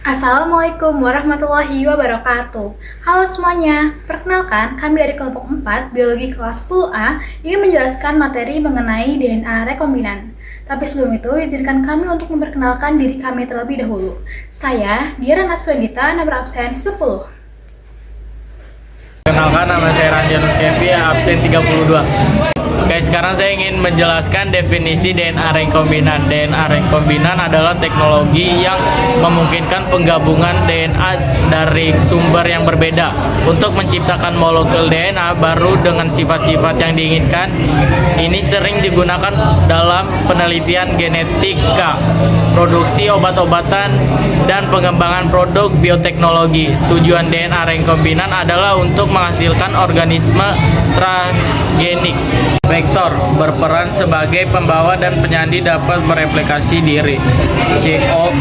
Assalamualaikum warahmatullahi wabarakatuh. Halo semuanya, perkenalkan kami dari kelompok 4 Biologi kelas 10A ingin menjelaskan materi mengenai DNA rekombinan. Tapi sebelum itu, izinkan kami untuk memperkenalkan diri kami terlebih dahulu. Saya, Diara Naswendita, nomor absen 10. Kenalkan, nama saya Ranjanus Kevi, absen 32. Oke, sekarang saya ingin menjelaskan definisi DNA rekombinan. DNA rekombinan adalah teknologi yang memungkinkan penggabungan DNA dari sumber yang berbeda untuk menciptakan molekul DNA baru dengan sifat-sifat yang diinginkan. Ini sering digunakan dalam penelitian genetika, produksi obat-obatan, dan pengembangan produk bioteknologi. Tujuan DNA rekombinan adalah untuk menghasilkan organisme transgenik. Vektor berperan sebagai pembawa dan penyandi dapat mereplikasi diri. CO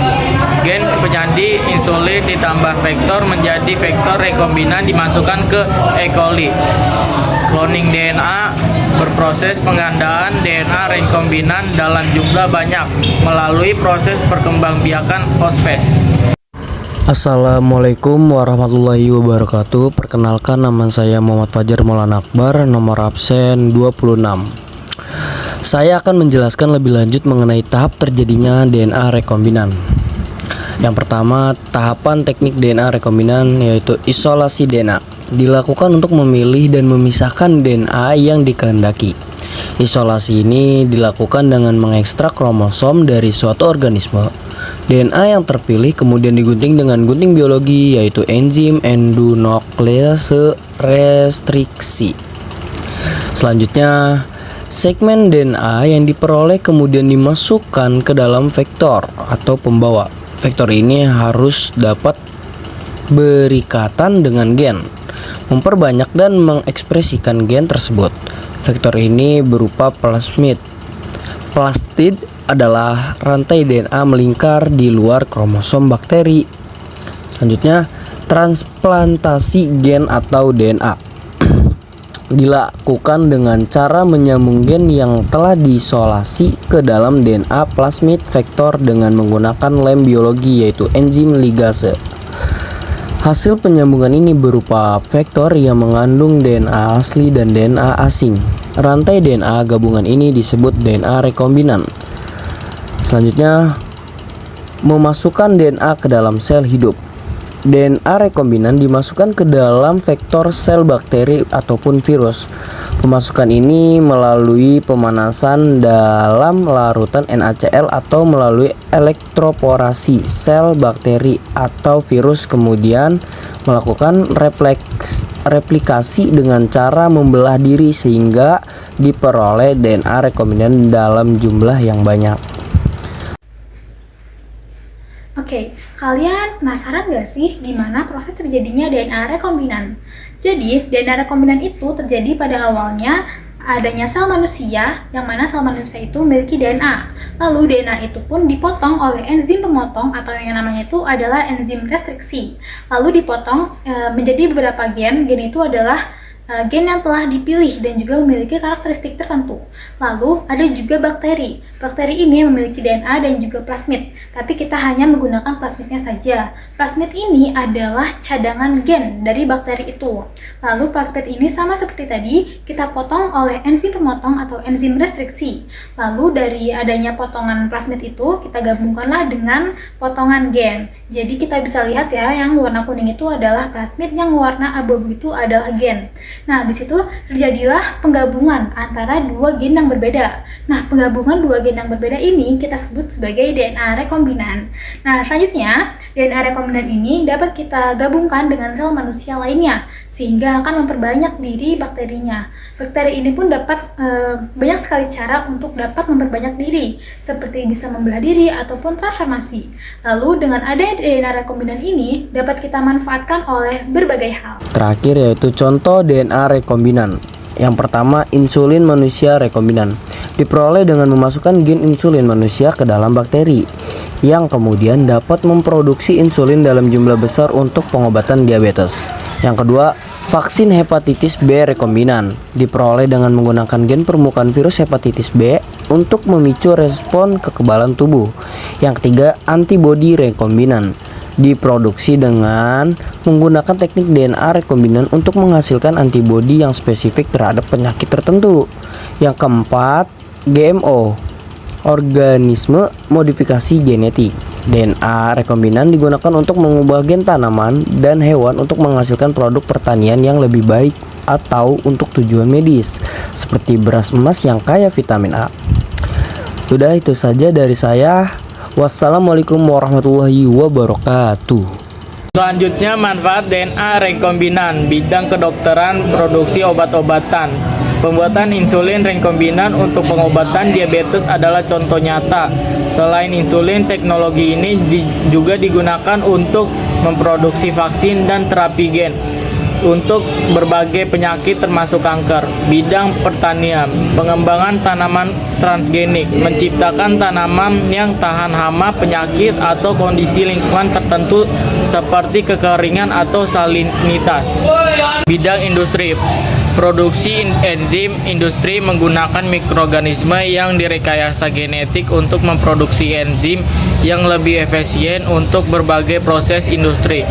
gen penyandi insulin ditambah vektor menjadi vektor rekombinan dimasukkan ke E. coli. Cloning DNA berproses penggandaan DNA rekombinan dalam jumlah banyak melalui proses perkembangbiakan hospes. Assalamualaikum warahmatullahi wabarakatuh. Perkenalkan, nama saya Muhammad Fajar Maulana Akbar, nomor absen 26. Saya akan menjelaskan lebih lanjut mengenai tahap terjadinya DNA rekombinan. Yang pertama, tahapan teknik DNA rekombinan yaitu isolasi DNA. Dilakukan untuk memilih dan memisahkan DNA yang dikehendaki. Isolasi ini dilakukan dengan mengekstrak kromosom dari suatu organisme. DNA yang terpilih kemudian digunting dengan gunting biologi yaitu enzim endonuklease restriksi. Selanjutnya, segmen DNA yang diperoleh kemudian dimasukkan ke dalam vektor atau pembawa. Vektor ini harus dapat berikatan dengan gen, memperbanyak dan mengekspresikan gen tersebut. Vektor ini berupa plasmid. Plastid adalah rantai DNA melingkar di luar kromosom bakteri. Selanjutnya, transplantasi gen atau DNA dilakukan dengan cara menyambung gen yang telah diisolasi ke dalam DNA plasmid vektor dengan menggunakan lem biologi yaitu enzim ligase. Hasil penyambungan ini berupa vektor yang mengandung DNA asli dan DNA asing. Rantai DNA gabungan ini disebut DNA rekombinan. Selanjutnya, memasukkan DNA ke dalam sel hidup. DNA rekombinan dimasukkan ke dalam vektor sel bakteri ataupun virus. Pemasukan ini melalui pemanasan dalam larutan NaCl atau melalui elektroporasi sel bakteri atau virus, kemudian melakukan replikasi dengan cara membelah diri sehingga diperoleh DNA rekombinan dalam jumlah yang banyak. Oke, kalian penasaran gak sih gimana proses terjadinya DNA rekombinan? Jadi, DNA rekombinan itu terjadi pada awalnya adanya sel manusia, yang mana sel manusia itu memiliki DNA. Lalu DNA itu pun dipotong oleh enzim pemotong atau yang namanya itu adalah enzim restriksi. Lalu dipotong menjadi beberapa gen. Gen itu adalah gen yang telah dipilih dan juga memiliki karakteristik tertentu. Lalu ada juga bakteri. Bakteri ini memiliki DNA dan juga plasmid, tapi kita hanya menggunakan plasmidnya saja. Plasmid ini adalah cadangan gen dari bakteri itu. Lalu plasmid ini sama seperti tadi, kita potong oleh enzim pemotong atau enzim restriksi. Lalu dari adanya potongan plasmid itu, kita gabungkanlah dengan potongan gen. Jadi kita bisa lihat ya, yang warna kuning itu adalah plasmid, yang warna abu-abu itu adalah gen. Nah, di situ terjadilah penggabungan antara dua gen yang berbeda. Nah, penggabungan dua gen yang berbeda ini kita sebut sebagai DNA rekombinan. Nah, selanjutnya DNA rekombinan ini dapat kita gabungkan dengan sel manusia lainnya sehingga akan memperbanyak diri bakterinya. Bakteri ini pun dapat banyak sekali cara untuk dapat memperbanyak diri, seperti bisa membelah diri ataupun transformasi. Lalu dengan adanya DNA rekombinan ini dapat kita manfaatkan oleh berbagai hal. Terakhir yaitu contoh DNA rekombinan. Yang pertama, insulin manusia rekombinan. Diperoleh dengan memasukkan gen insulin manusia ke dalam bakteri yang kemudian dapat memproduksi insulin dalam jumlah besar untuk pengobatan diabetes. Yang kedua, vaksin hepatitis B rekombinan. Diperoleh dengan menggunakan gen permukaan virus hepatitis B untuk memicu respon kekebalan tubuh. Yang ketiga, antibodi rekombinan. diproduksi dengan menggunakan teknik DNA rekombinan untuk menghasilkan antibodi yang spesifik terhadap penyakit tertentu. Yang keempat, GMO, organisme modifikasi genetik. DNA rekombinan digunakan untuk mengubah gen tanaman dan hewan untuk menghasilkan produk pertanian yang lebih baik atau untuk tujuan medis, seperti beras emas yang kaya vitamin A. Sudah, itu saja dari saya. Wassalamualaikum warahmatullahi wabarakatuh. Selanjutnya, manfaat DNA rekombinan bidang kedokteran, produksi obat-obatan. Pembuatan insulin rekombinan untuk pengobatan diabetes adalah contoh nyata. Selain insulin, teknologi ini juga digunakan untuk memproduksi vaksin dan terapi gen untuk berbagai penyakit termasuk kanker. Bidang pertanian, pengembangan tanaman transgenik, menciptakan tanaman yang tahan hama, penyakit, atau kondisi lingkungan tertentu seperti kekeringan atau salinitas. Bidang industri, produksi enzim industri menggunakan mikroorganisme yang direkayasa genetik untuk memproduksi enzim yang lebih efisien untuk berbagai proses industri,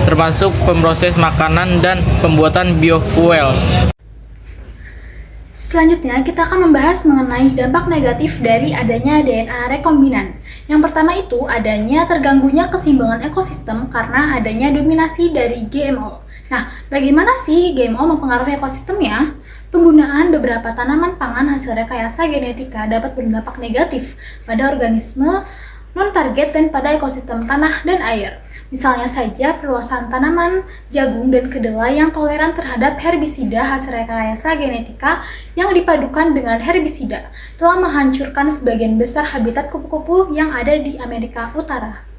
termasuk pemproses makanan dan pembuatan biofuel. Selanjutnya, kita akan membahas mengenai dampak negatif dari adanya DNA rekombinan. Yang pertama itu adanya terganggunya keseimbangan ekosistem karena adanya dominasi dari GMO. Nah, bagaimana sih GMO mempengaruhi ekosistemnya? Penggunaan beberapa tanaman pangan hasil rekayasa genetika dapat berdampak negatif pada organisme non-target dan pada ekosistem tanah dan air. Misalnya saja perluasan tanaman jagung dan kedelai yang toleran terhadap herbisida hasil rekayasa genetika yang dipadukan dengan herbisida telah menghancurkan sebagian besar habitat kupu-kupu yang ada di Amerika Utara.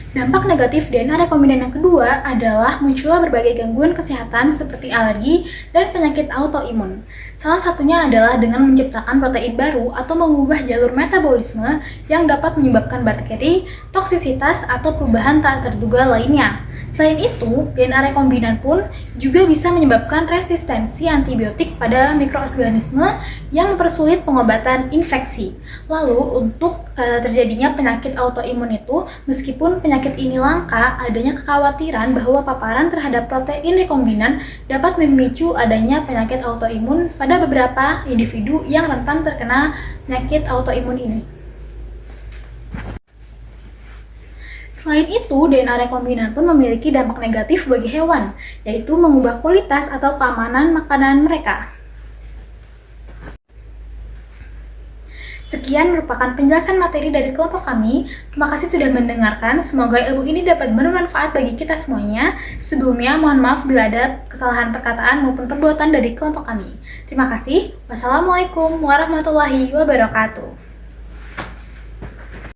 Dampak negatif DNA rekombinan yang kedua adalah munculnya berbagai gangguan kesehatan seperti alergi dan penyakit autoimun. Salah satunya adalah dengan menciptakan protein baru atau mengubah jalur metabolisme yang dapat menyebabkan bakteri, toksisitas, atau perubahan tak terduga lainnya. Selain itu, DNA rekombinan pun juga bisa menyebabkan resistensi antibiotik pada mikroorganisme yang mempersulit pengobatan infeksi. Lalu, untuk terjadinya penyakit autoimun itu, meskipun penyakit ini langka, adanya kekhawatiran bahwa paparan terhadap protein rekombinan dapat memicu adanya penyakit autoimun pada beberapa individu yang rentan terkena penyakit autoimun ini. Selain itu, DNA rekombinan pun memiliki dampak negatif bagi hewan, yaitu mengubah kualitas atau keamanan makanan mereka. Sekian merupakan penjelasan materi dari kelompok kami. Terima kasih sudah mendengarkan. Semoga ilmu ini dapat bermanfaat bagi kita semuanya. Sebelumnya, mohon maaf bila ada kesalahan perkataan maupun perbuatan dari kelompok kami. Terima kasih. Wassalamualaikum warahmatullahi wabarakatuh.